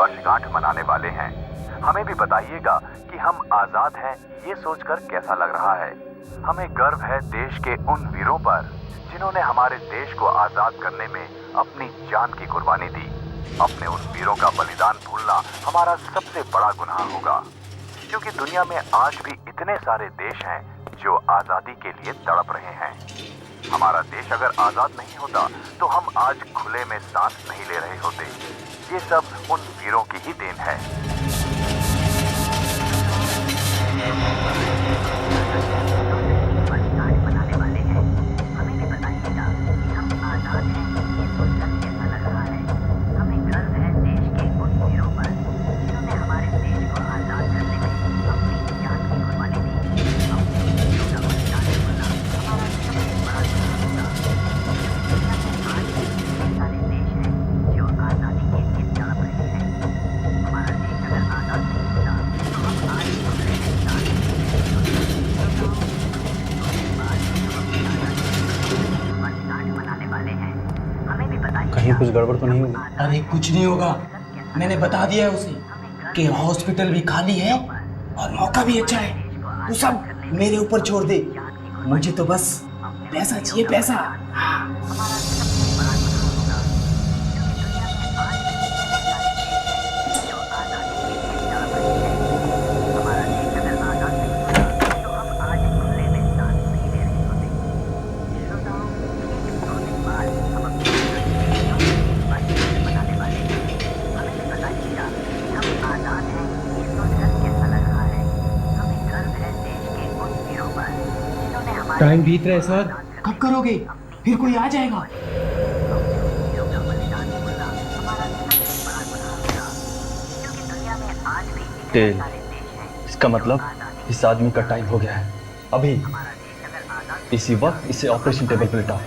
वर्षगांठ मनाने वाले हैं। हमें भी बताइएगा कि हम आजाद हैं, ये सोचकर कैसा लग रहा है। हमें गर्व है देश के उन वीरों पर जिन्होंने हमारे देश को आजाद करने में अपनी जान की कुर्बानी दी। अपने उन वीरों का बलिदान भूलना हमारा सबसे बड़ा गुनाह होगा, क्योंकि दुनिया में आज भी इतने सारे देश हैं जो आजादी के लिए तड़प रहे हैं। हमारा देश अगर आजाद नहीं होता तो हम आज खुले में सांस नहीं ले रहे होते। ये सब उन वीरों की ही देन है। कहीं कुछ गड़बड़ तो नहीं होगी? अरे कुछ नहीं होगा, मैंने बता दिया है उसे कि हॉस्पिटल भी खाली है और मौका भी अच्छा है। तू सब मेरे ऊपर छोड़ दे, मुझे तो बस पैसा चाहिए, पैसा। टाइम बीत रहा है सर, कब करोगे? फिर कोई आ जाएगा। टेल, इसका मतलब इस आदमी का टाइम हो गया है। अभी इसी वक्त इसे ऑपरेशन टेबल पर लिटाओ।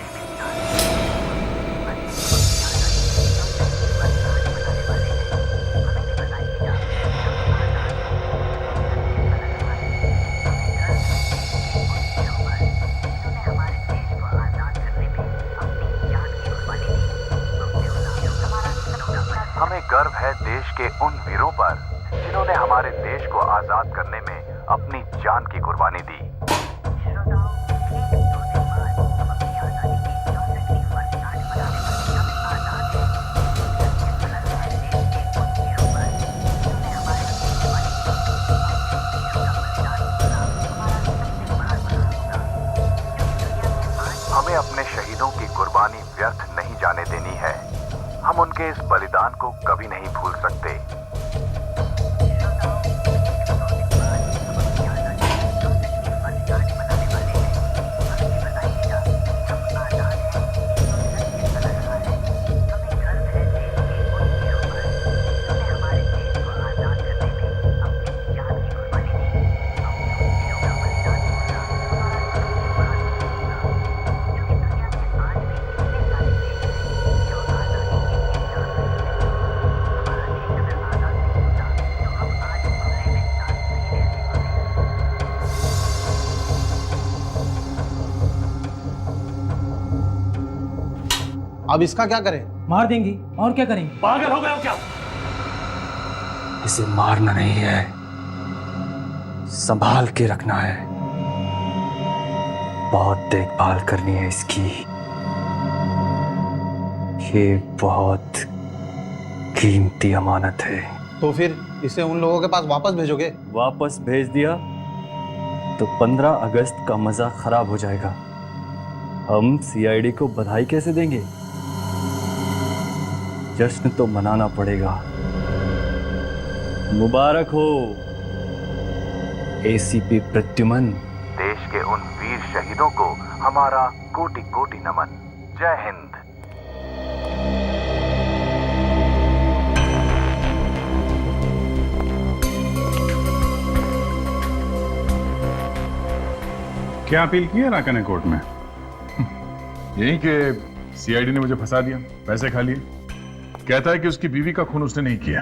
हमें गर्व है देश के उन वीरों पर जिन्होंने हमारे देश को आजाद करने में अपनी जान की कुर्बानी दी। हमें अपने शहीदों की कुर्बानी व्यर्थ नहीं जाने देनी है। हम उनके इस बलिदान को कभी नहीं भूल सकते। अब इसका क्या करें? मार देंगे, और क्या करेंगे? पागल हो गए हो क्या? इसे मारना नहीं है, संभाल के रखना है। बहुत देखभाल करनी है इसकी। ये बहुत कीमती अमानत है। तो फिर इसे उन लोगों के पास वापस भेजोगे? वापस भेज दिया तो 15 अगस्त का मजा खराब हो जाएगा। हम सीआईडी को बधाई कैसे देंगे? जश्न तो मनाना पड़ेगा। मुबारक हो एसीपी प्रद्युमन। देश के उन वीर शहीदों को हमारा कोटि कोटि नमन। जय हिंद। क्या अपील की है राका ने कोर्ट में? यही कि सीआईडी ने मुझे फंसा दिया, पैसे खा लिए। कहता है कि उसकी बीवी का खून उसने नहीं किया।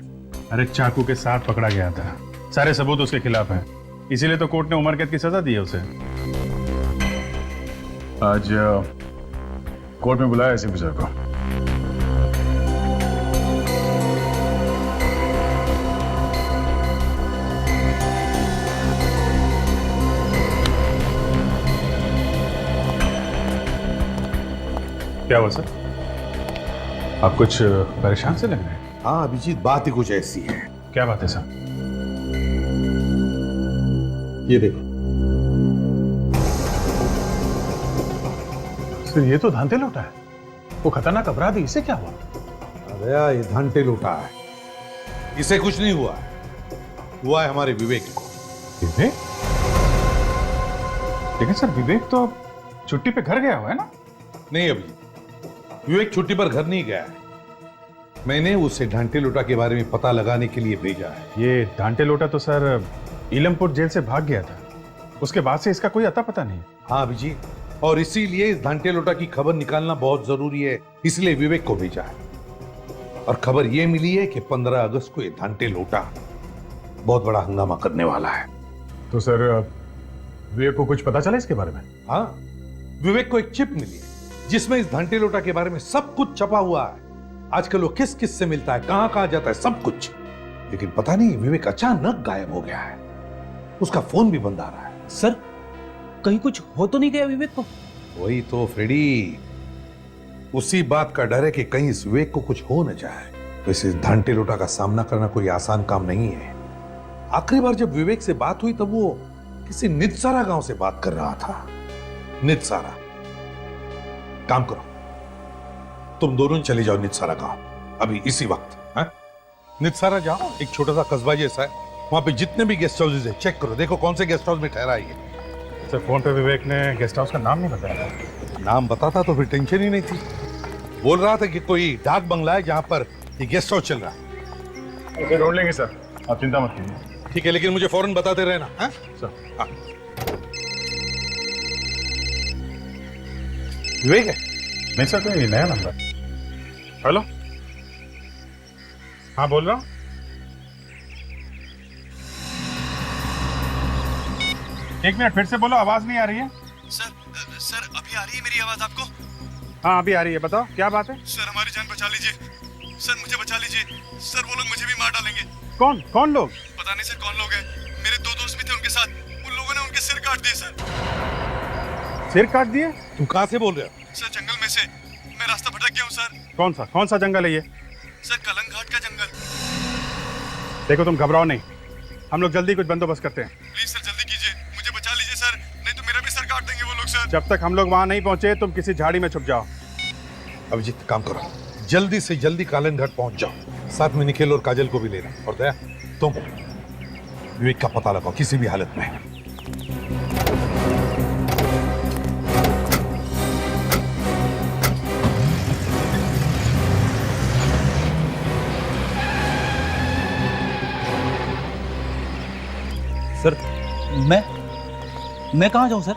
अरे चाकू के साथ पकड़ा गया था, सारे सबूत उसके खिलाफ हैं, इसीलिए तो कोर्ट ने उम्र कैद की सजा दी है उसे। आज कोर्ट में बुलाया एसीपी सर को। क्या हुआ सर? आप कुछ परेशान से लग रहे हैं। हाँ अभिजीत, बात ही कुछ ऐसी है। क्या बात है सर? ये देखो। सर ये तो धांधे लौटा है, वो खतरनाक अपराधी, इसे क्या हुआ? अरे ये धांटे लूटा है, इसे कुछ नहीं हुआ है। हुआ है हमारे विवेक को। विवेक? लेकिन सर विवेक तो छुट्टी पे घर गया हुआ है ना? नहीं अभिजीत, विवेक छुट्टी पर घर नहीं गया है। मैंने उसे ढांटे लूटा के बारे में पता लगाने के लिए भेजा है। ये धांटे लोटा तो सर इलमपुर जेल से भाग गया था, उसके बाद से इसका कोई अता पता नहीं। हाँ अभिजीत, और इसीलिए इस ढांटे लूटा की खबर निकालना बहुत जरूरी है, इसलिए विवेक को भेजा है। और खबर यह मिली है कि 15 अगस्त को ये ढांटे लूटा बहुत बड़ा हंगामा करने वाला है। तो सर विवेक को कुछ पता चला इसके बारे में? हाँ, विवेक को एक चिप मिली है जिसमें इस घंटे लोटा के बारे में सब कुछ छपा हुआ है। आजकल वो किस किस से मिलता है, कहां कहां जाता है, सब कुछ। लेकिन पता नहीं विवेक अचानक गायब हो गया है, उसका फोन भी बंद आ रहा है। सर कहीं कुछ हो तो नहीं गया विवेक को? वही तो फ्रेडी, उसी बात का डर है कि कहीं इस विवेक को कुछ हो न जाए। वैसे घंटे लोटा का सामना करना कोई आसान काम नहीं है। आखिरी बार जब विवेक से बात हुई तब वो किसी नितसारा गांव से बात कर रहा था। नितसारा, काम करो, तुम दोनों चले जाओ नितसारा गांव अभी इसी वक्त। है? नितसारा जाओ, एक छोटा सा कस्बा जैसा है, वहां पे जितने भी गेस्ट हाउसेज है चेक करो, देखो कौन से गेस्ट हाउस में ठहरा है। सर फोन पे विवेक ने गेस्ट हाउस का नाम नहीं बताया था। नाम बताता तो फिर टेंशन ही नहीं थी। बोल रहा था कि कोई डाक बंगला है जहां पर ये गेस्ट हाउस चल रहा है। ओके, ढूंढ लेंगे सर, आप चिंता मत कीजिए। ठीक है, लेकिन मुझे फौरन बताते रहना। है? सर हाँ। विवेक है? नहीं सर, कोई नया नंबर। हेलो, हाँ बोल रहा हूँ। एक मिनट फिर से बोलो, आवाज नहीं आ रही है। सर अभी आ रही है मेरी आवाज आपको? हाँ अभी आ रही है, बताओ क्या बात है। सर हमारी जान बचा लीजिए, सर मुझे बचा लीजिए, सर वो लोग मुझे भी मार डालेंगे। कौन कौन लोग? पता नहीं सर कौन लोग हैं, मेरे 2 दोस्त भी थे उनके साथ, उन लोगों ने उनके सिर काट दिए सर। सिर काट दिए? तुम कहां से बोल रहे हो? सर जंगल में से, मैं रास्ता भटक गया हूँ सर। कौन सा जंगल है ये? सर कलंग घाट का जंगल। देखो तुम घबराओ नहीं, हम लोग जल्दी कुछ बंदोबस्त करते हैं। प्लीज सर जल्दी कीजिए, मुझे बचा लीजिए सर, नहीं तो मेरा भी सर काट देंगे वो लोग सर। जब तक हम लोग वहां नहीं पहुंचे तुम किसी झाड़ी में छुप जाओ। अभिजीत काम करो, जल्दी से जल्दी कालन घाट पहुंच जाओ, साथ में निखिल और काजल को भी लेना। और दया, तुम विवेक का पता लगाओ किसी भी हालत में। सर मैं कहां जाऊं सर?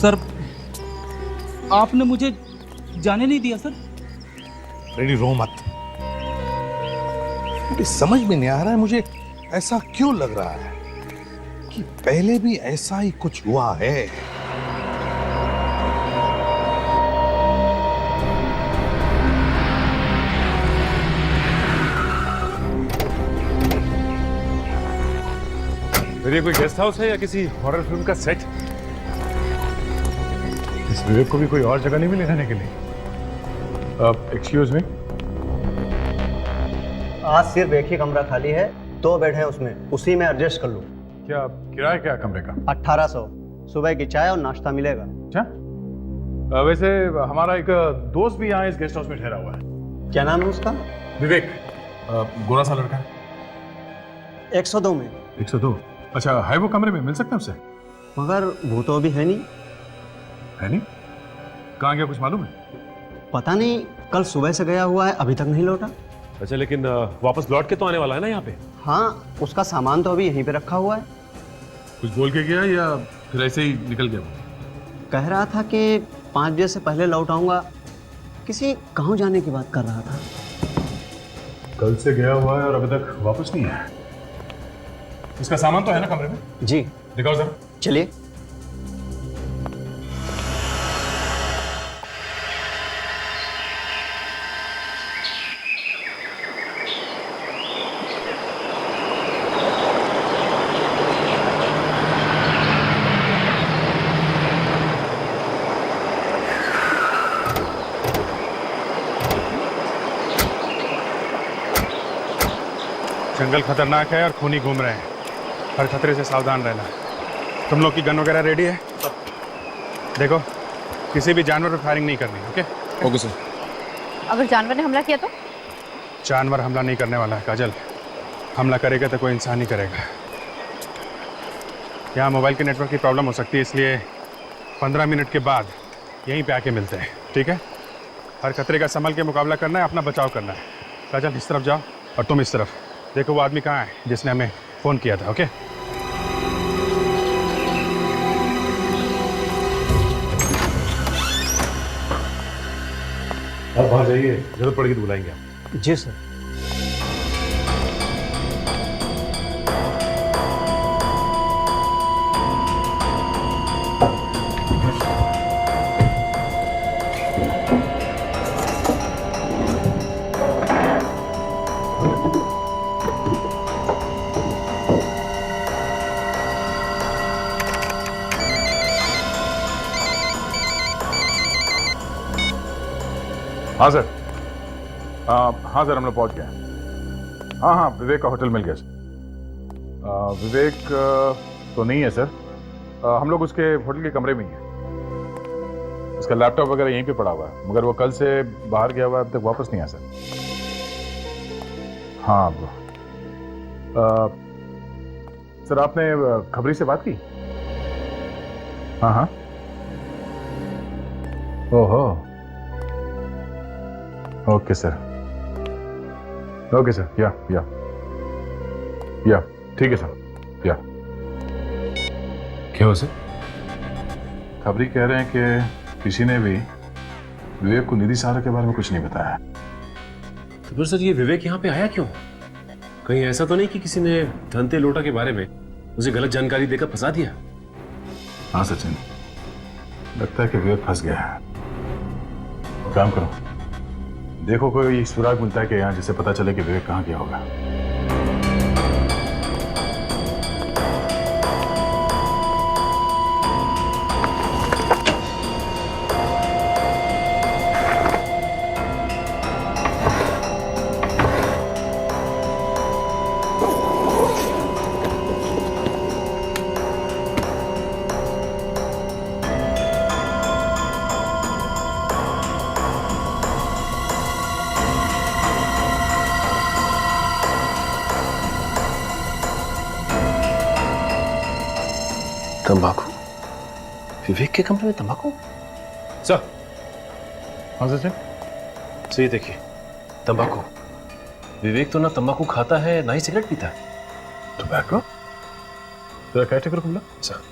सर आपने मुझे जाने नहीं दिया सर। रेडी, रो मत। मुझे समझ में नहीं आ रहा है, मुझे ऐसा क्यों लग रहा है कि पहले भी ऐसा ही कुछ हुआ है। फिर ये कोई गेस्ट हाउस है या किसी हॉरर फिल्म का सेट? इस विवेक को भी कोई और जगह नहीं मिली रहने के लिए? एक्सक्यूज मी, आज सिर्फ एक ही कमरा खाली है, 2 बेड हैं उसमें, उसी में एडजस्ट कर लो। क्या किराया क्या कमरे का? 1800, सुबह की चाय और नाश्ता मिलेगा। अच्छा, वैसे हमारा एक दोस्त भी यहाँ इस गेस्ट हाउस में ठहरा हुआ है। क्या नाम है उसका? विवेक, गोरा सा लड़का है। 102 में। 102? अच्छा, है वो कमरे में, मिल सकते हैं उससे? मगर वो तो अभी है नहीं। है नहीं? कहाँ गया कुछ मालूम है? पता नहीं, कल सुबह से गया हुआ है, अभी तक नहीं लौटा। अच्छा, लेकिन वापस लौट के तो आने वाला है ना यहाँ पे? हाँ, उसका सामान तो अभी यहीं पे रखा हुआ है। कुछ बोल के गया या फिर ऐसे ही निकल गया? कह रहा था कि 5 बजे से पहले लौट आऊंगा, किसी गाँव जाने की बात कर रहा था। कल से गया हुआ है और अभी तक वापस नहीं आया। इसका सामान तो है ना कमरे में? जी। दिखाओ जरा। चलिए। जंगल खतरनाक है और खूनी घूम रहे हैं, हर खतरे से सावधान रहना। तुम लोग की गन वगैरह रेडी है? देखो, किसी भी जानवर पर फायरिंग नहीं करनी। ओके? Okay sir. अगर जानवर ने हमला किया तो? जानवर हमला नहीं करने वाला है काजल। हमला करेगा तो कोई इंसान ही करेगा। यहाँ मोबाइल के नेटवर्क की प्रॉब्लम हो सकती है, इसलिए 15 मिनट के बाद यहीं पे आके मिलते हैं, ठीक है? हर खतरे का संभल के मुकाबला करना है, अपना बचाव करना है। काजल इस तरफ जाओ और तुम इस तरफ। देखो वो आदमी कहाँ है जिसने हमें फ़ोन किया था। ओके? आप बाहर जाइए, जरूरत पड़ेगी तो बुलाएंगे आप। जी सर। हाँ सर। हाँ सर, हम लोग पहुंच गए। हाँ हाँ, विवेक का होटल मिल गया सर। विवेक तो नहीं है सर। हम लोग उसके होटल के कमरे में ही हैं। उसका लैपटॉप वगैरह यहीं पे पड़ा हुआ है, मगर वो कल से बाहर गया हुआ है, अब तक वापस नहीं आया सर। हाँ सर, आपने खबरी से बात की? हाँ हाँ। ओहो, ओके सर। ओके सर, या ठीक है सर, या। क्या हो सर? खबरी कह रहे हैं कि किसी ने भी विवेक को निधि सहारा के बारे में कुछ नहीं बताया। तो फिर सर ये विवेक यहाँ पे आया क्यों? कहीं ऐसा तो नहीं कि किसी ने धनते लोटा के बारे में उसे गलत जानकारी देकर फंसा दिया? हाँ सचिन, लगता है कि विवेक फंस गया है। काम करो, देखो कोई सुराग मिलता है कि यहाँ, जिससे पता चले कि विवेक कहाँ गया होगा। तंबाकू? विवेक के कमरे में तंबाकू? सर। हाँ सचिन? सर ये देखिए, तंबाकू। विवेक तो ना तंबाकू खाता है ना ही सिगरेट पीता है। टोबैको? तेरा क्या टिकर खुला? सर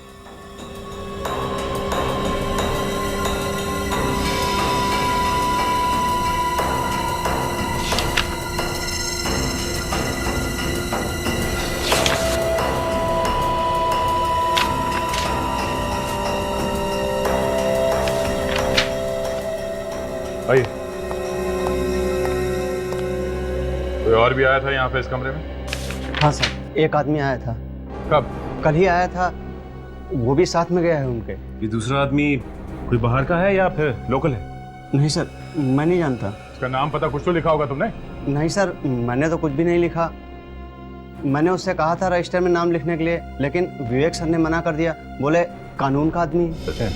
आइए। कोई और भी आया था यहाँ पे इस कमरे में? हाँ सर, एक आदमी आया था। कब? कल ही आया था, वो भी साथ में गया है उनके। ये दूसरा आदमी कोई बाहर का है या फिर लोकल है? नहीं सर, मैं नहीं जानता। उसका नाम पता कुछ तो लिखा होगा तुमने? नहीं सर, मैंने तो कुछ भी नहीं लिखा। मैंने उससे कहा था रजिस्टर में नाम लिखने के लिए, लेकिन विवेक सर ने मना कर दिया। बोले कानून का आदमी है। सचिन,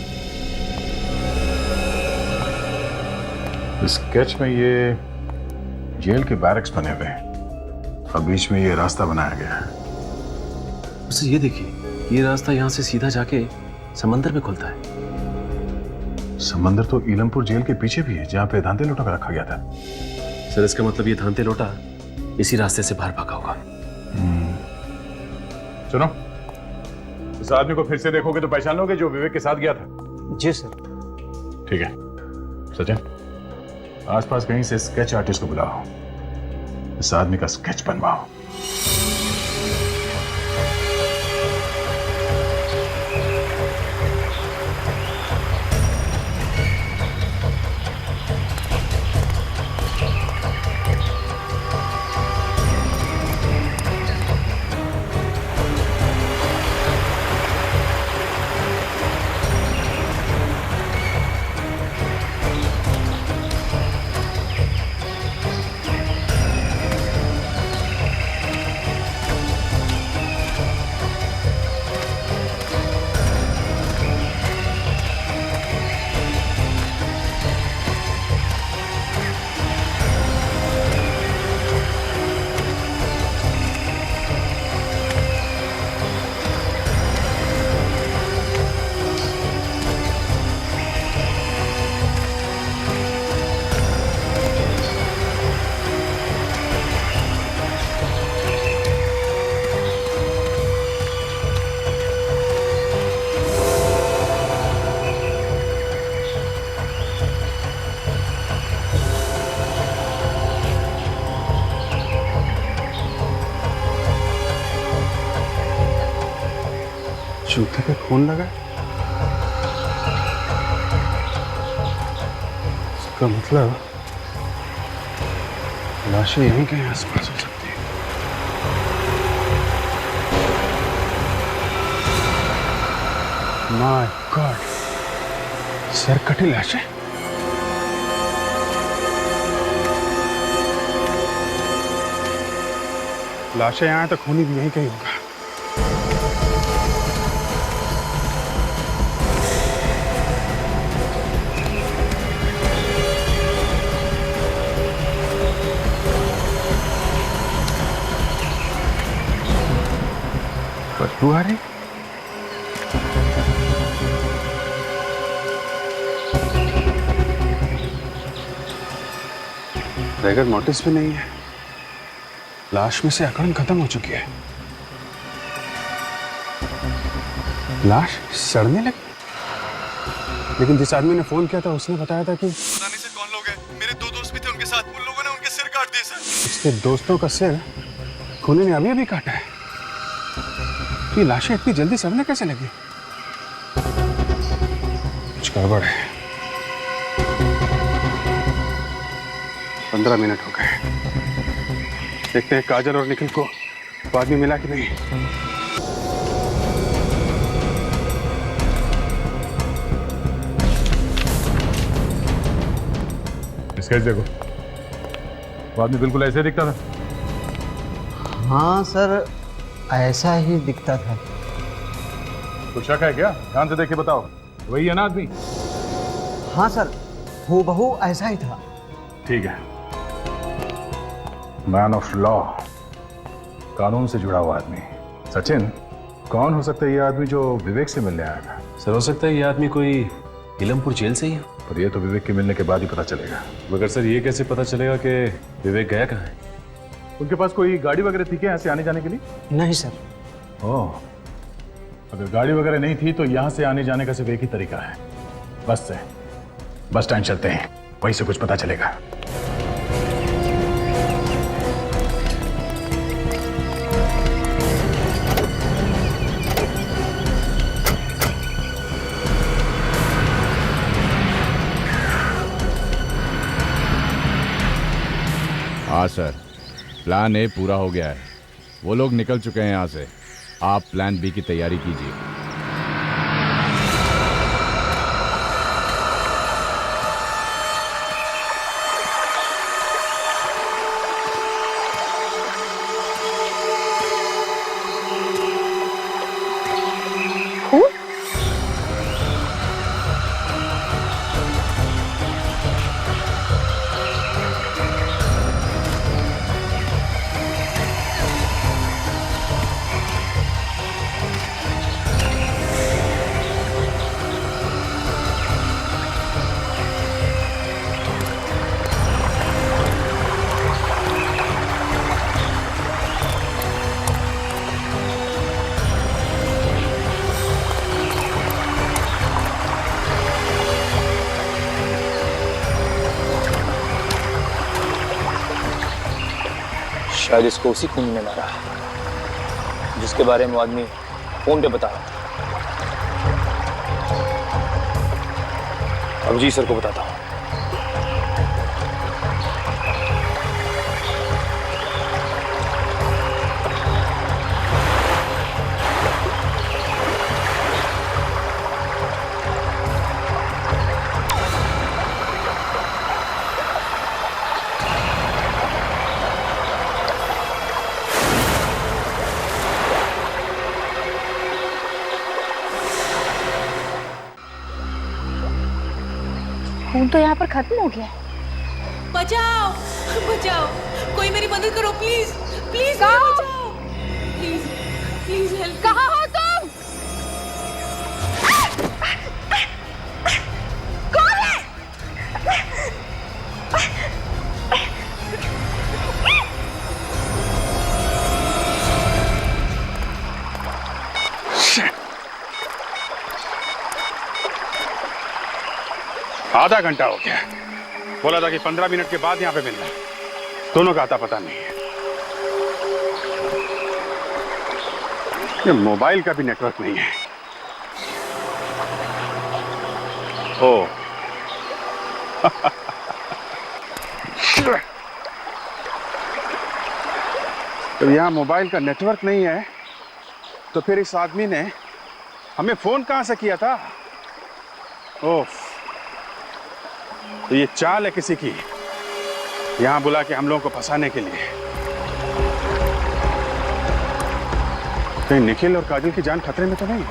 स्केच में ये जेल के बैरक्स बने हुए हैं और बीच में ये रास्ता बनाया गया है। सर ये देखिए, ये रास्ता यहाँ से सीधा जाके समंदर में खुलता है। समंदर तो ईलमपुर जेल के पीछे भी है, जहाँ पे धांते लोटा रखा गया था। सर इसका मतलब ये धांते लोटा इसी रास्ते से बाहर भागा होगा। सुनो, उस आदमी को फिर से देखोगे तो पहचान लोगे जो विवेक के साथ गया था? जी सर। ठीक है सचिन, आसपास कहीं से स्केच आर्टिस्ट को बुलाओ, इस आदमी का स्केच बनवाओ। जूते पे खून लगा, इसका मतलब लाशें यहीं कहीं आसपास हो सकती है। माय गॉड, सरकटी लाशें। लाशें यहाँ तो खूनी भी यहीं कहीं होगा। बदबू आ रही। बगैर नोटिस भी नहीं है। लाश में से अकड़न खत्म हो चुकी है। लाश सड़ने लगी। लेकिन जिस आदमी ने फोन किया था उसने बताया था कि पता नहीं सर कौन लोग हैं, मेरे 2 दोस्त भी थे उनके साथ, उन लोगों ने उनके सिर काट दिए सर। उसके दोस्तों का सिर खूनी ने अभी अभी काटा है। ये लाशें इतनी जल्दी सड़ने कैसे लगी? कुछ गड़बड़ है। 15 मिनट हो गए। देखते हैं काजल और निखिल को वो आदमी मिला कि नहीं। स्केच देखो, वो आदमी बिल्कुल ऐसे दिखता था। हाँ सर, ऐसा ही दिखता था। कुछ शक है क्या? ध्यान से देख के बताओ, वही है ना आदमी? हाँ सर, हूबहू ऐसा ही था। ठीक है। मैन ऑफ लॉ, कानून से जुड़ा हुआ आदमी। सचिन, कौन हो सकता है ये आदमी जो विवेक से मिलने आया था? सर हो सकता है ये आदमी कोई इलमपुर जेल से ही है। पर ये तो विवेक के मिलने के बाद ही पता चलेगा। मगर सर ये कैसे पता चलेगा कि विवेक गया कहाँ है? उनके पास कोई गाड़ी वगैरह थी क्या यहाँ से आने जाने के लिए? नहीं सर। ओह, अगर गाड़ी वगैरह नहीं थी तो यहाँ से आने जाने का सिर्फ एक ही तरीका है, बस से। बस स्टैंड चलते हैं, वहीं से कुछ पता चलेगा। हाँ सर, प्लान ए पूरा हो गया है। वो लोग निकल चुके हैं यहाँ से। आप प्लान बी की तैयारी कीजिए। शायद इसको उसी खूनी ने मारा जिसके बारे में वो आदमी फोन पे बता रहा था। अब जी सर को बताता हूँ। खून तो यहाँ पर खत्म हो गया है। बचाओ बचाओ, कोई मेरी मदद करो प्लीज प्लीज, बचाओ प्लीज प्लीज हेल्प। कहाँ हो तुम? कौन है? आधा घंटा हो गया। बोला था कि 15 मिनट के बाद यहाँ पे मिलना। दोनों का आता पता नहीं है। ये मोबाइल का भी नेटवर्क नहीं है। ओ तो यहाँ मोबाइल का नेटवर्क नहीं है, तो फिर इस आदमी ने हमें फोन कहां से किया था? ओह, तो ये चाल है किसी की, यहां बुला के हम लोगों को फंसाने के लिए। कहीं निखिल और काजल की जान खतरे में तो नहीं?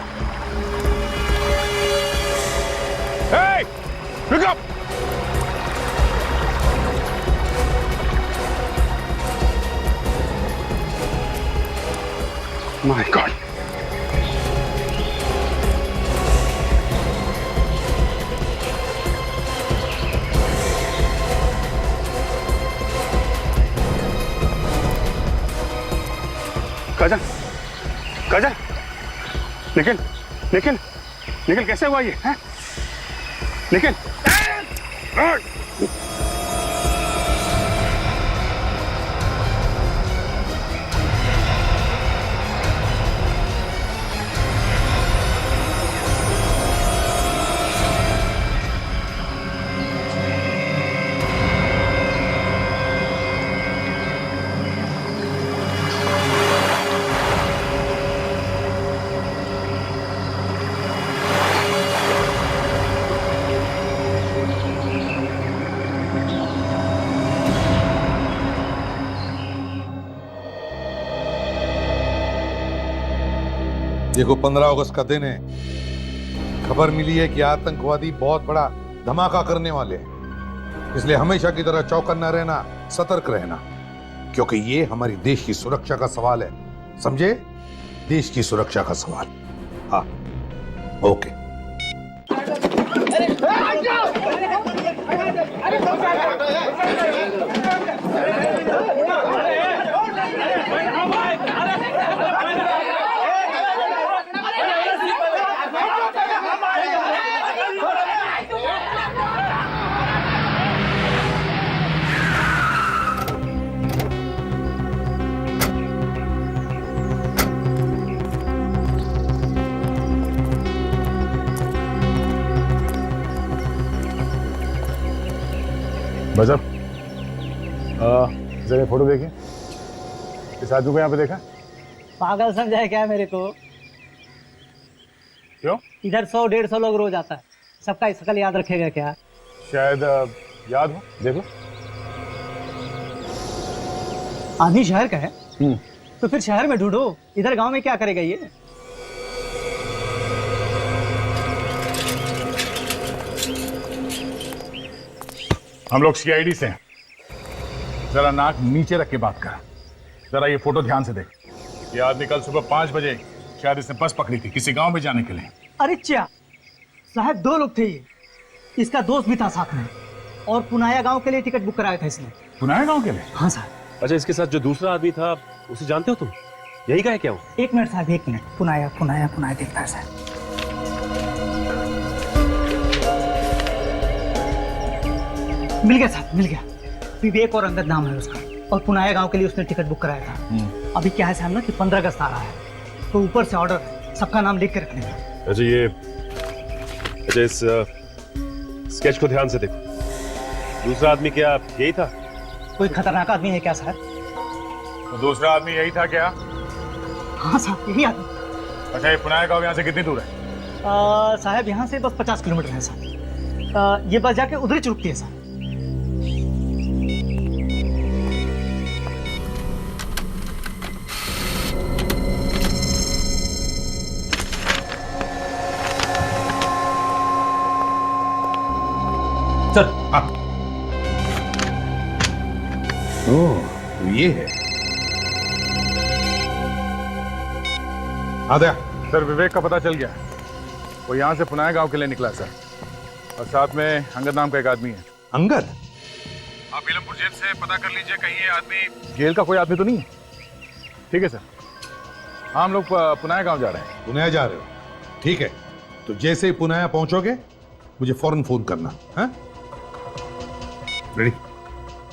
Hey! Pick up! My God! काजल, काजल, निखिल, निखिल, निखिल कैसे हुआ ये? हैं? निखिल, देखो 15 अगस्त का दिन है। खबर मिली है कि आतंकवादी बहुत बड़ा धमाका करने वाले हैं, इसलिए हमेशा की तरह चौकन्ना रहना, सतर्क रहना, क्योंकि ये हमारी देश की सुरक्षा का सवाल है। समझे? देश की सुरक्षा का सवाल। हाँ, ओके। बजब, जरा फोटो देखिए। इस आदमी को यहाँ पे देखा? पागल समझा है क्या मेरे को? क्यों? इधर 100-150 लोग रोज आता है, सबका शकल याद रखेगा क्या? शायद याद हो, देख लो। आदमी शहर का है तो फिर शहर में ढूंढो, इधर गांव में क्या करेगा ये? हम लोग सीआईडी से हैं। जरा नाक नीचे रख के बात कर। जरा ये फोटो ध्यान से देख। ये आदमी कल सुबह 5 बजे शायद इसने बस पकड़ी थी किसी गांव में जाने के लिए। अरे क्या साहब, 2 लोग थे ये, इसका दोस्त भी था साथ में, और पुनाया गांव के लिए टिकट बुक कराया था इसने। पुनाया गांव के लिए? हाँ साहब। अच्छा, इसके साथ जो दूसरा आदमी था उसे जानते हो तुम? यही का है क्या वो? 1 मिनट साहब, 1 मिनट। पुनाया पुनाया पुनाया देखता है साहब। मिल गया साहब, मिल गया। विवेक और अंगद नाम है उसका, और पुनाया गांव के लिए उसने टिकट बुक कराया था। अभी क्या है साहब ना कि 15 अगस्त आ रहा है, तो ऊपर से ऑर्डर है सबका नाम लिख के रखने का। अच्छा, ये अच्छा, इस स्केच को ध्यान से देखो। दूसरा आदमी क्या यही था? कोई खतरनाक आदमी है क्या साहब? तो दूसरा आदमी यही था क्या? हाँ साहब, यही आदमी। अच्छा, ये पुनाया गांव यहाँ से कितनी दूर है? साहब यहाँ से बस 50 किलोमीटर है साहब। ये बस जाके उधर ही चुकती है साहब। सर। हाँ। ओह, ये है। आ गया सर, विवेक का पता चल गया। वो यहाँ से पुनाया गांव के लिए निकला सर, और साथ में अंगद नाम का एक आदमी है। अंगद? आप बीलमपुर जेल से पता कर लीजिए, कहीं ये आदमी जेल का कोई आदमी तो नहीं है। ठीक है सर। हाँ, हम लोग पुनाया गांव जा रहे हैं। पुनाया जा रहे हो? ठीक है, तो जैसे ही पुनाया पहुंचोगे मुझे फौरन फोन करना। हाँ, रेडी?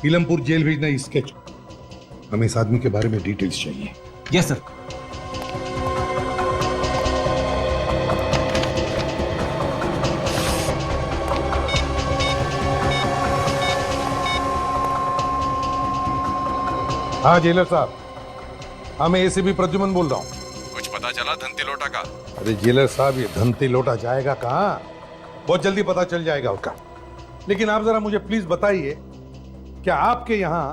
बीलमपुर जेल भेजना ही स्केच। हमें इस आदमी के बारे में डिटेल्स चाहिए। Yes sir. हाँ जेलर साहब, हाँ मैं एसीपी प्रद्युमन बोल रहा हूँ। कुछ पता चला धनती लोटा का? अरे जेलर साहब, ये धनती लोटा जाएगा कहाँ? बहुत जल्दी पता चल जाएगा उसका। लेकिन आप जरा मुझे प्लीज बताइए, क्या आपके यहाँ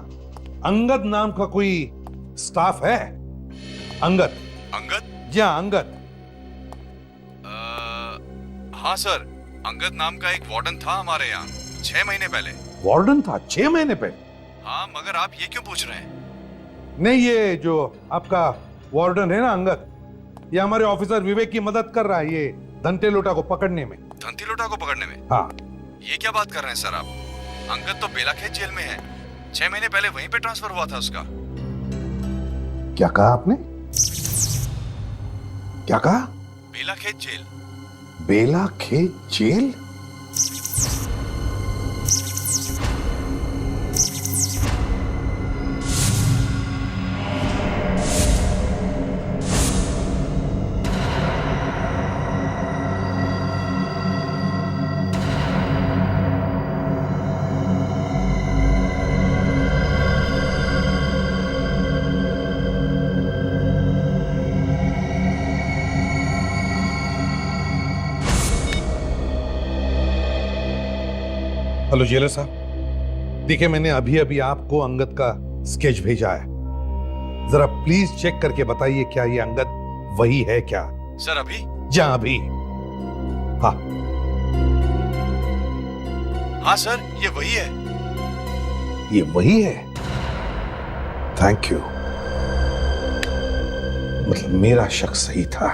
अंगद नाम का कोई स्टाफ है? अंगद? अंगद? जी हाँ, अंगद। हाँ सर, अंगद नाम का एक वार्डन था हमारे यहाँ 6 महीने पहले। वार्डन था 6 महीने पहले? हाँ, मगर आप ये क्यों पूछ रहे हैं? नहीं, ये जो आपका वार्डन है ना अंगद, ये हमारे ऑफिसर विवेक की मदद कर रहा है ये धनते लोटा को पकड़ने में। धनती लोटा को पकड़ने में? हाँ। ये क्या बात कर रहे हैं सर आप? अंगद तो बेलाखेत जेल में है। 6 महीने पहले वहीं पे ट्रांसफर हुआ था उसका। क्या कहा आपने? क्या कहा? बेलाखेत जेल। बेलाखेत जेल? हेलो जेलर साहब, देखिए मैंने अभी अभी आपको अंगद का स्केच भेजा है, जरा प्लीज चेक करके बताइए क्या ये अंगद वही है क्या? सर अभी? जी अभी। हाँ हाँ सर, ये वही है। ये वही है? Thank you. मतलब मेरा शक सही था,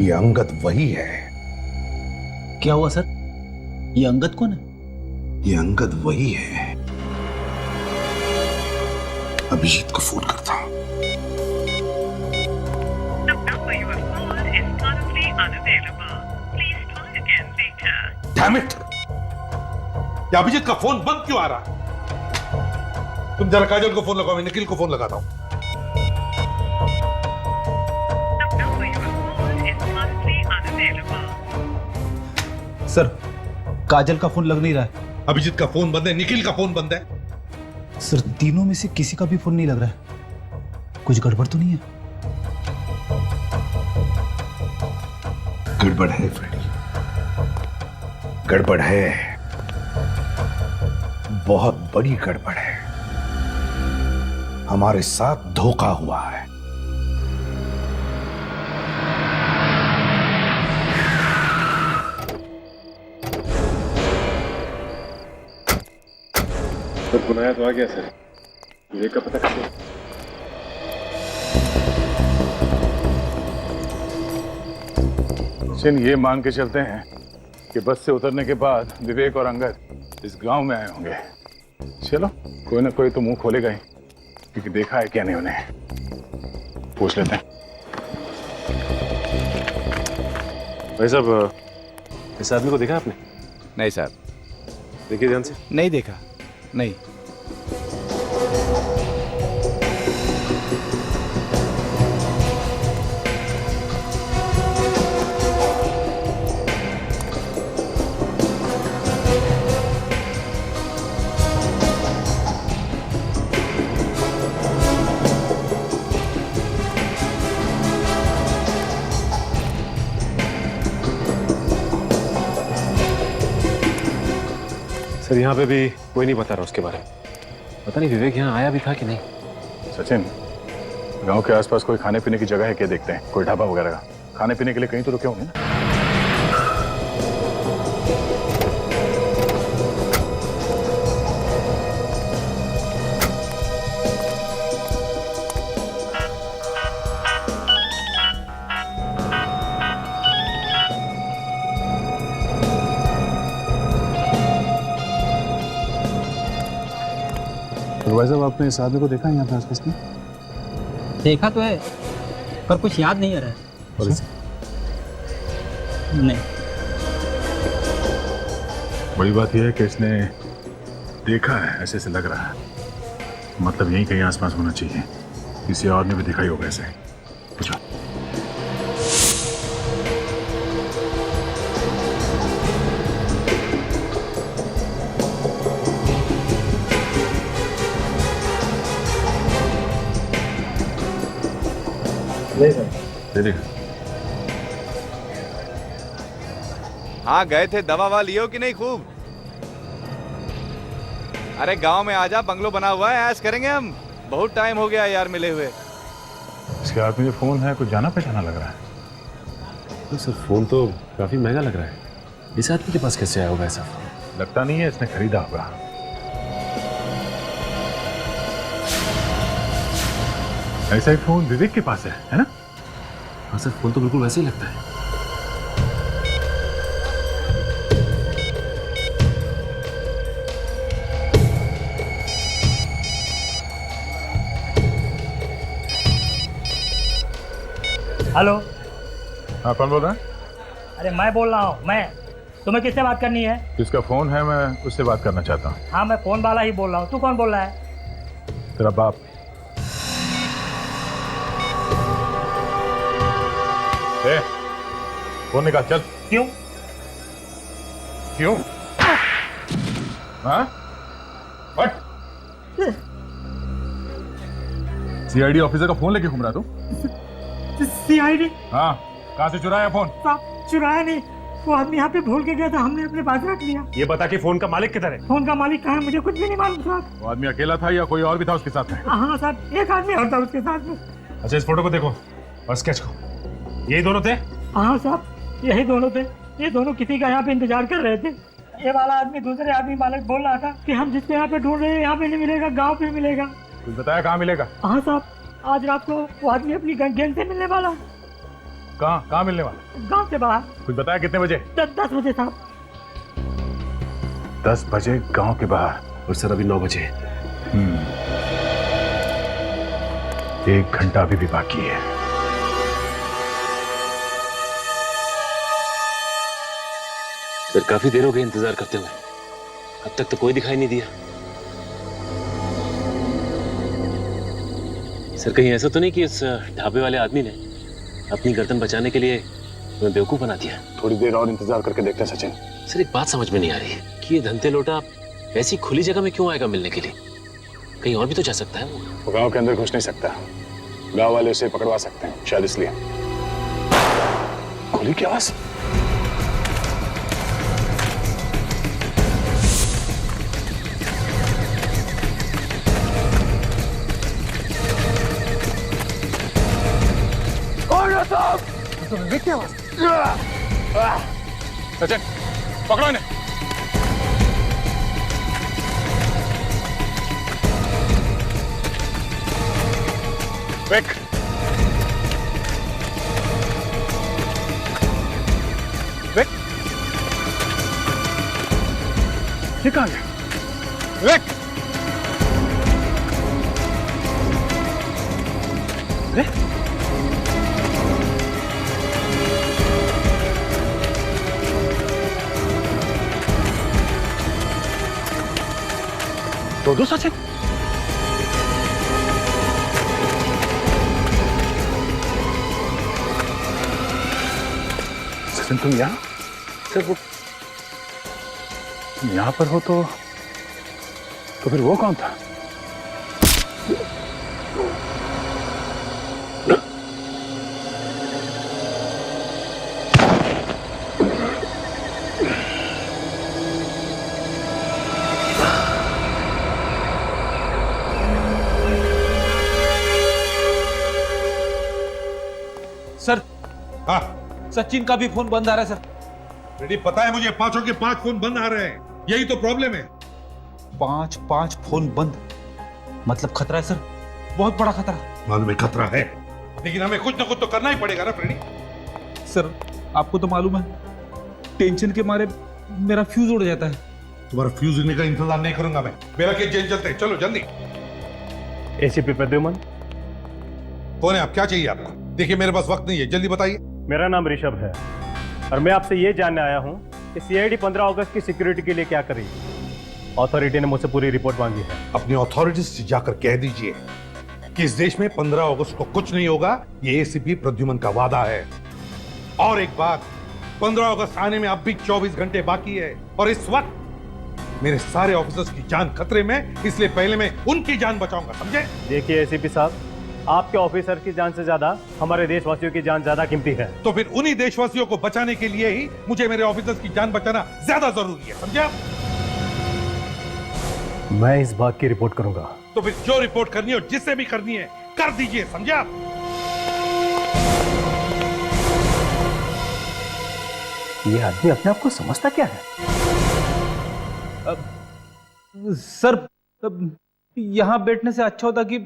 ये अंगद वही है। क्या हुआ सर? ये अंगद कौन है? ये अंगद वही है। अभिजीत को फोन करता हूं। Damn it! ये अभिजीत का फोन बंद क्यों आ रहा है? तुम जरा काजल को फोन लगाओ, मैं निखिल को फोन लगाता हूं। सर, काजल का फोन लग नहीं रहा है। अभिजीत का फोन बंद है, निखिल का फोन बंद है। सर, तीनों में से किसी का भी फोन नहीं लग रहा है। कुछ गड़बड़ तो नहीं है? गड़बड़ है फ्रेडी, गड़बड़ है, बहुत बड़ी गड़बड़ है। हमारे साथ धोखा हुआ है। सर पुनाया तो आ गया सर, विवेक का पता कैसे? सचिन, ये मान के चलते हैं कि बस से उतरने के बाद विवेक और अंगद इस गांव में आए होंगे। चलो, कोई ना कोई तो मुंह खोलेगा ही, क्योंकि देखा है क्या नहीं उन्हें। पूछ लेते हैं। भाई साहब, इस आदमी को देखा आपने? नहीं सर। देखिए ध्यान से। नहीं देखा, नहीं। सर यहाँ पे भी कोई नहीं बता रहा उसके बारे में। पता नहीं विवेक यहाँ आया भी था कि नहीं। सचिन, गांव के आसपास कोई खाने पीने की जगह है क्या? देखते हैं, कोई ढाबा वगैरह का। खाने पीने के लिए कहीं तो रुके होंगे ना। भाई साहब, आपने इस आदमी को देखा है यहाँ पे आसपास में? देखा तो है, पर कुछ याद नहीं आ रहा है। और इसे? नहीं। बड़ी बात यह है कि इसने देखा है, ऐसे से लग रहा है। मतलब यहीं कहीं आसपास होना चाहिए। किसी और ने भी दिखाई होगा ऐसे। पूछो। नहीं सर। दे देगा। हाँ गए थे, दवा ववा लियो कि नहीं खूब? अरे गांव में आजा, बंगलो बना हुआ है, ऐश करेंगे हम। बहुत टाइम हो गया यार मिले हुए। इसके हाथ में जो फोन है कुछ जाना पहचाना लग रहा है। तो सर फोन तो काफी महंगा लग रहा है। इस आदमी के पास कैसे आया होगा ऐसा फोन? लगता नहीं है इसने खरीदा होगा। ऐसा ही फोन विवेक के पास है ना? हाँ सर, फोन तो बिल्कुल वैसे ही लगता है। हेलो। हाँ कौन बोल रहा है? अरे मैं बोल रहा हूँ। मैं तुम्हें किससे बात करनी है? जिसका फोन है मैं उससे बात करना चाहता हूँ। हाँ मैं फोन वाला ही बोल रहा हूँ। तू कौन बोल रहा है? तेरा बाप। ए, फोन निकाल चल। क्यों? क्यों? हाँ? व्हाट? सीआईडी ऑफिसर का फोन लेके घूम रहा तू? सीआईडी? हाँ, कहाँ से चुराया फोन? साहब चुराया नहीं, वो आदमी यहाँ पे भूल के गया था, हमने अपने पास रख लिया। ये बता कि फोन का मालिक किधर है? फोन का मालिक कहाँ है मुझे कुछ भी नहीं मालूम साहब। वो आदमी अकेला था या कोई और भी था उसके साथ में? हाँ साहब, एक आदमी और था उसके साथ में। अच्छा इस फोटो को देखो और स्केच को। यही दोनों थे? हाँ साहब यही दोनों थे। ये दोनों किसी का यहाँ पे इंतजार कर रहे थे। ये वाला आदमी दूसरे आदमी मालिक बोल रहा था कि हम जिसको यहाँ पे ढूंढ रहे हैं यहाँ पे नहीं मिलेगा, गाँव पे मिलेगा। कुछ बताया कहाँ मिलेगा? हाँ साहब, आज रात को वो आदमी अपनी गैंग से मिलने वाला। कहाँ मिलने वाला? गांव से बाहर। कुछ बताया कितने बजे? 10 बजे साहब। 10 बजे गांव के बाहर। और सर अभी 9 बजे। 1 घंटा अभी भी बाकी है। सर काफी देर हो गई इंतजार करते हुए, अब तक तो कोई दिखाई नहीं दिया। सर कहीं ऐसा तो नहीं कि इस ढाबे वाले आदमी ने अपनी गर्दन बचाने के लिए तुम्हें बेवकूफ बना दिया? थोड़ी देर और इंतजार करके देखते हैं सचिन। सर एक बात समझ में नहीं आ रही कि ये धंते लोटा ऐसी खुली जगह में क्यों आएगा मिलने के लिए? कहीं और भी तो जा सकता है वो गांव के अंदर घुस नहीं सकता, गांव वाले उसे पकड़वा सकते हैं, शायद इसलिए। गोली की आवाज। सचिन पकड़ो इन्हें। विक, विक, ये कहाँ गया? विक, अरे दो सचिन। सचिन तुम यहाँ? सर वो यहाँ पर हो तो फिर वो कौन था? सर हाँ सचिन का भी फोन बंद आ रहा है सर। रेडी, पता है मुझे, 5 के 5 फोन बंद आ रहे हैं। यही तो प्रॉब्लम है। 5 फोन बंद मतलब खतरा है सर, बहुत बड़ा खतरा। मालूम है खतरा है, लेकिन हमें कुछ ना कुछ तो करना ही पड़ेगा ना फ्रेडी। सर आपको तो मालूम है, टेंशन के मारे मेरा फ्यूज उड़ जाता है। तुम्हारा फ्यूज उड़ने का इंतजार नहीं करूंगा मैं। मेरा केस जेल चलते हैं, चलो जल्दी। एसीपी प्रद्युमन। कौन है आप? क्या चाहिए आपको? देखिए मेरे पास वक्त नहीं है, जल्दी बताइए। मेरा नाम ऋषभ है और मैं आपसे ये जानने आया हूँ कि सीआईडी 15 अगस्त की सिक्योरिटी के लिए क्या करेगी। अथॉरिटी ने मुझसे पूरी रिपोर्ट मांगी है। अपनी अथॉरिटीज से जाकर कह दीजिए कि इस देश में 15 अगस्त को कुछ नहीं होगा, ये एसीपी प्रद्युमन का वादा है। और एक बात, 15 अगस्त आने में अब भी 24 घंटे बाकी है और इस वक्त मेरे सारे ऑफिसर्स की जान खतरे में, इसलिए पहले मैं उनकी जान बचाऊंगा, समझे? देखिए एसीपी साहब, आपके ऑफिसर की जान से ज्यादा हमारे देशवासियों की जान ज्यादा कीमती है। तो फिर उन्हीं देशवासियों को बचाने के लिए ही मुझे मेरे ऑफिसर्स की जान बचाना ज्यादा जरूरी है, समझे आप? मैं इस बात की रिपोर्ट करूंगा। तो फिर जो रिपोर्ट करनी है और जिससे भी करनी है कर दीजिए, समझे आप? ये आदमी अपने आप को समझता क्या है? सर, यहां बैठने से अच्छा होता कि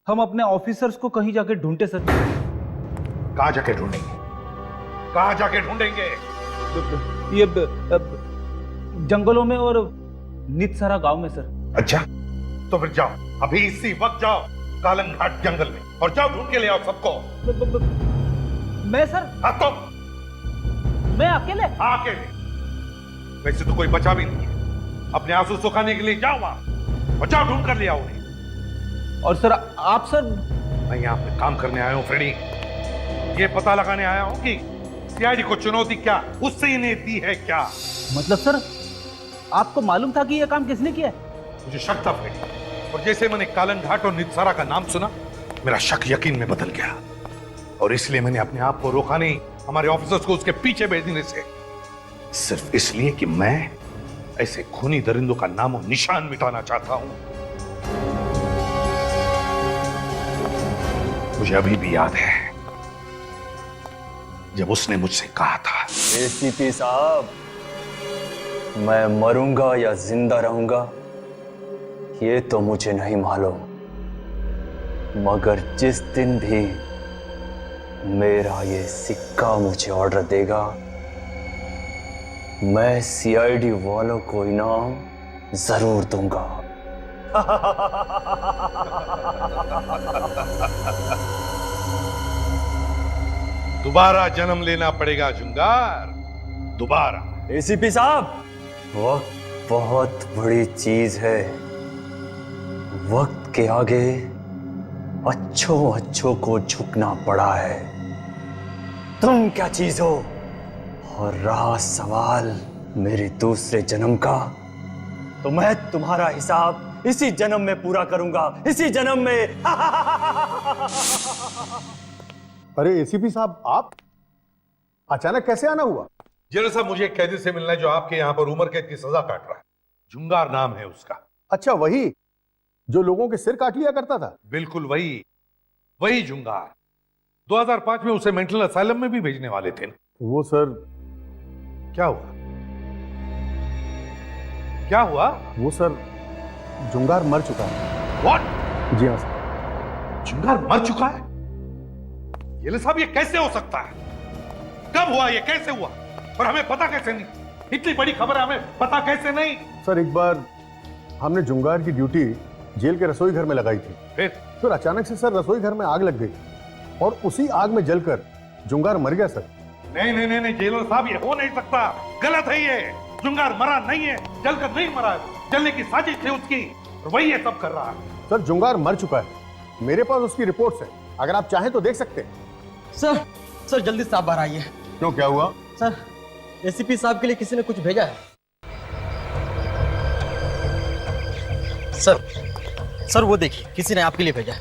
हम अपने ऑफिसर्स को कहीं जाके ढूंढते सर। कहां जाके ढूंढेंगे? कहां जाके ढूंढेंगे? ये जंगलों में और नितसरा गांव में सर। अच्छा, तो फिर जाओ, अभी इसी वक्त जाओ कालंग घाट जंगल में और जाओ ढूंढ के ले आओ सबको। मैं सर? हाँ तो मैं अकेले? हाँ अकेले। वैसे तो कोई बचा भी नहीं है, अपने आंसू सुखाने के लिए जाओ वहां और जाओ ढूंढ कर ले आओ उन्हें। और सर आप सर? मैं यहाँ पे काम करने आया हूँ फ्रेडी, ये पता लगाने आया हूँ कि सीआईडी को चुनौती क्या उससे इन्हें दी है क्या। मतलब सर आपको मालूम था कि यह काम किसने किया है? मुझे शक था फ्रेडी, और जैसे मैंने कालंग घाट और नितसारा का नाम सुना मेरा शक यकीन में बदल गया, और इसलिए मैंने अपने आप को रोका नहीं हमारे ऑफिसर्स को उसके पीछे भेजने से, सिर्फ इसलिए कि मैं ऐसे खूनी दरिंदों का नाम और निशान मिटाना चाहता हूं। मुझे अभी भी याद है जब उसने मुझसे कहा था, एसीपी साहब, मैं मरूंगा या जिंदा रहूंगा ये तो मुझे नहीं मालूम, मगर जिस दिन भी मेरा ये सिक्का मुझे ऑर्डर देगा मैं सीआईडी वालों को इनाम जरूर दूंगा। दोबारा जन्म लेना पड़ेगा जुंगार, दोबारा। एसीपी साहब, वक्त बहुत बड़ी चीज है, वक्त के आगे अच्छों को झुकना पड़ा है। तुम क्या चीज हो? और रहा सवाल मेरे दूसरे जन्म का, तो मैं तुम्हारा हिसाब इसी जन्म में पूरा करूंगा, इसी जन्म में। अरे एसीपी साहब, आप अचानक कैसे आना हुआ? जेलर साहब, मुझे एक कैदी से मिलना है जो आपके यहाँ पर उम्र कैद की सजा काट रहा है। जुंगार नाम है उसका। अच्छा, वही जो लोगों के सिर काट लिया करता था? बिल्कुल वही जुंगार। 2005 में उसे मेंटल असाइलम में भी भेजने वाले थे। वो सर, क्या हुआ? क्या हुआ? वो सर, जुंगार मर चुका है। व्हाट? जी हाँ सर। जुंगार मर चुका है? ये साहब, ये कैसे हो सकता है? कब हुआ? ये कैसे हुआ? और हमें पता कैसे नहीं? इतनी बड़ी खबर है, हमें पता कैसे नहीं? सर, एक बार हमने जुंगार की ड्यूटी जेल के रसोई घर में लगाई थी। फिर अचानक से सर रसोई घर में आग लग गई और उसी आग में जलकर जुंगार मर गया सर। नहीं जेलर साहब, ये हो नहीं सकता, गलत है ये। जुंगार मरा नहीं है, जलकर नहीं मरा है, जलने की साजिश थी उसकी और वही ये सब कर रहा है। सर, जुंगार मर चुका है, मेरे पास उसकी रिपोर्ट्स है, अगर आप चाहें तो देख सकते हैं। सर जल्दी से आप बाहर आइए। क्यों, क्या हुआ? सर, एसीपी साहब के लिए किसी ने कुछ भेजा है। सर वो देखिए, किसी ने आपके लिए भेजा है।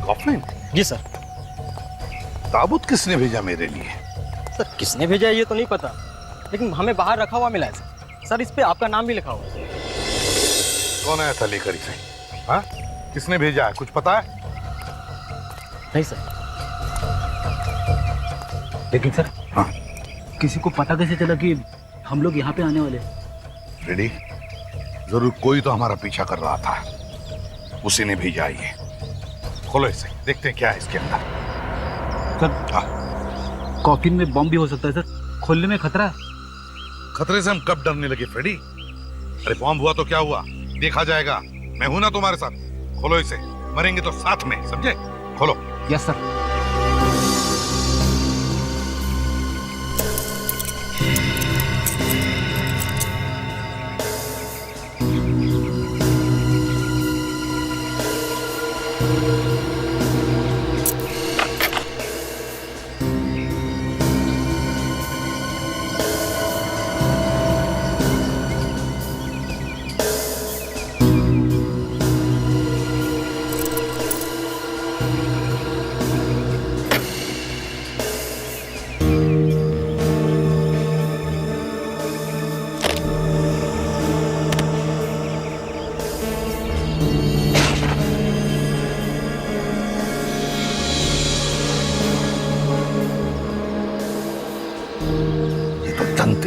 कॉफिन? जी सर। ताबूत किसने भेजा मेरे लिए? सर, किसने भेजा है ये तो नहीं पता, लेकिन हमें बाहर रखा हुआ मिला है सर। सर, इस पे आपका नाम भी लिखा हुआ है। कौन आया था लेकर इसे? हाँ, किसने भेजा है, कुछ पता है? नहीं सर। लेकिन सर, हाँ, किसी को पता कैसे चला कि हम लोग यहाँ पे आने वाले? रेडी, जरूर कोई तो हमारा पीछा कर रहा था, उसी ने भेजा ये। खोलो इसे, देखते हैं क्या है इसके अंदर। सर, कॉफिन में बम भी हो सकता है सर, खोलने में खतरा है। खतरे से हम कब डरने लगे फ्रेडी? अरे बॉम्ब हुआ तो क्या हुआ, देखा जाएगा। मैं हूं ना तुम्हारे साथ। खोलो इसे, मरेंगे तो साथ में, समझे? खोलो। Yes sir.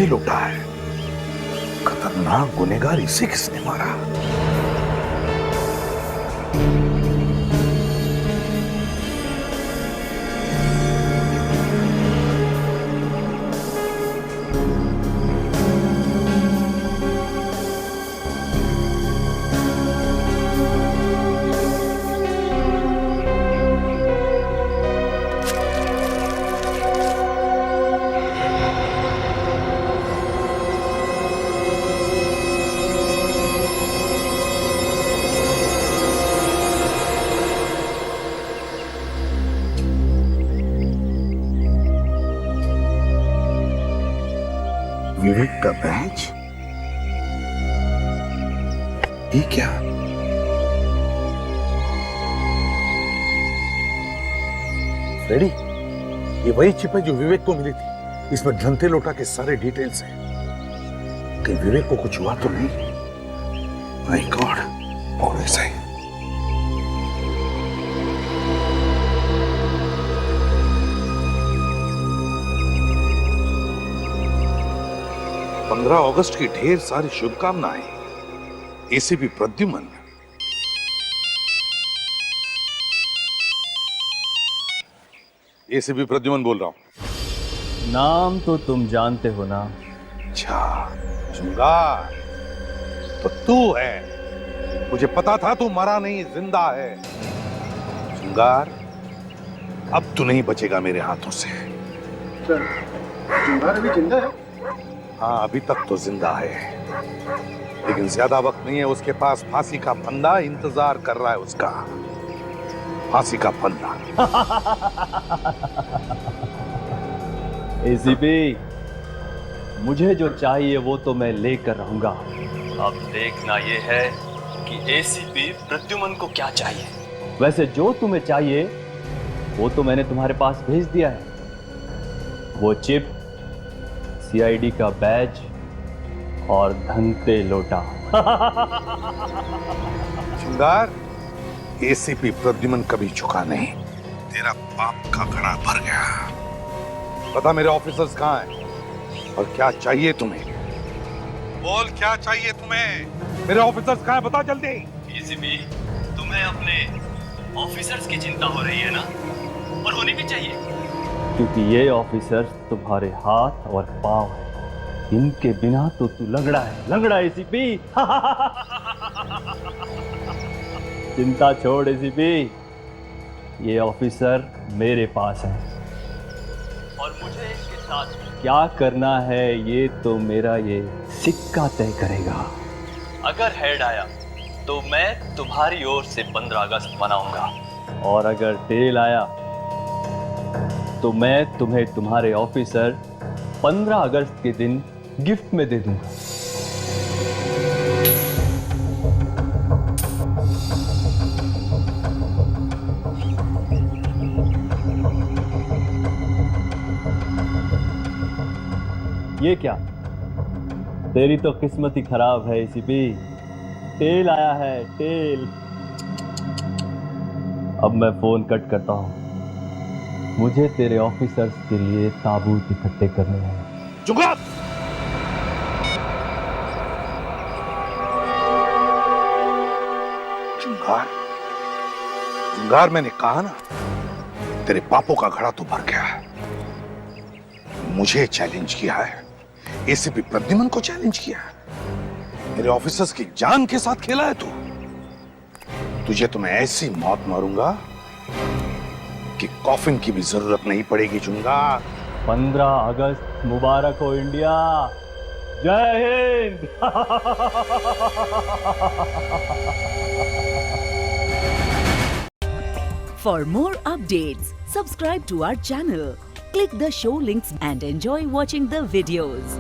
धंते लोटा है। खतरनाक गुनहगार इसे किसने मारा? विवेक का बैच? ये क्या? फ्रेडी, ये वही चिप है जो विवेक को मिली थी। इसमें धंते लोटा के सारे डिटेल्स हैं। कहीं विवेक को कुछ हुआ तो नहीं? माय गॉड, और ऐसा ही। अगस्त की ढेर सारी शुभकामनाएं। एसीपी प्रद्युमन। एसीपी प्रद्युमन बोल रहा हूं। नाम तो तुम जानते हो ना? अच्छा, शुंगार तो तू है। मुझे पता था तू मरा नहीं, जिंदा है। शुंगार, अब तू नहीं बचेगा मेरे हाथों से। शुंगार अभी जिंदा है? हाँ, अभी तक तो जिंदा है, लेकिन ज्यादा वक्त नहीं है उसके पास। फांसी का फंदा इंतजार कर रहा है उसका। फांसी का फंदा। एसीपी, मुझे जो चाहिए वो तो मैं लेकर रहूंगा। अब देखना ये है कि एसीपी प्रद्युमन को क्या चाहिए। वैसे जो तुम्हें चाहिए वो तो मैंने तुम्हारे पास भेज दिया है। वो चिप, सीआईडी का बैज और धंते लोटा। शुंगार, एसीपी प्रद्युमन कभी झुका नहीं। तेरा पाप का घड़ा भर गया। पता मेरे ऑफिसर्स कहाँ हैं और क्या चाहिए तुम्हें? बोल, क्या चाहिए तुम्हें? मेरे ऑफिसर्स कहाँ हैं? बता जल्दी। एसीपी, तुम्हें अपने ऑफिसर्स की चिंता हो रही है ना? और होनी भी चाहिए, क्योंकि ये ऑफिसर्स तुम्हारे हाथ और पांव हैं। इनके बिना तो तू लंगड़ा है, लंगड़ा एसीपी। चिंता छोड़ एसीपी, ये ऑफिसर मेरे पास है और मुझे इसके साथ क्या करना है ये तो मेरा ये सिक्का तय करेगा। अगर हेड आया तो मैं तुम्हारी ओर से 15 अगस्त मनाऊंगा, और अगर टेल आया तो मैं तुम्हें तुम्हारे ऑफिसर 15 अगस्त के दिन गिफ्ट में दे दूंगा। ये क्या? तेरी तो किस्मत ही खराब है एसीपी। टेल आया है, टेल। अब मैं फोन कट करता हूं। मुझे तेरे ऑफिसर्स के लिए ताबूत इकट्ठे करने हैं। जुगाड़! जुगाड़, जुगाड़, मैंने कहा ना, तेरे पापों का घड़ा तो भर गया है। मुझे चैलेंज किया है, एसीपी प्रद्युमन को चैलेंज किया है, मेरे ऑफिसर्स की जान के साथ खेला है तू। तुझे तो मैं ऐसी मौत मारूंगा कि कॉफिन की भी जरूरत नहीं पड़ेगी। चुंगा। 15 अगस्त मुबारक हो इंडिया। जय Hind. For more updates, subscribe to our channel, click the show links and enjoy watching the videos.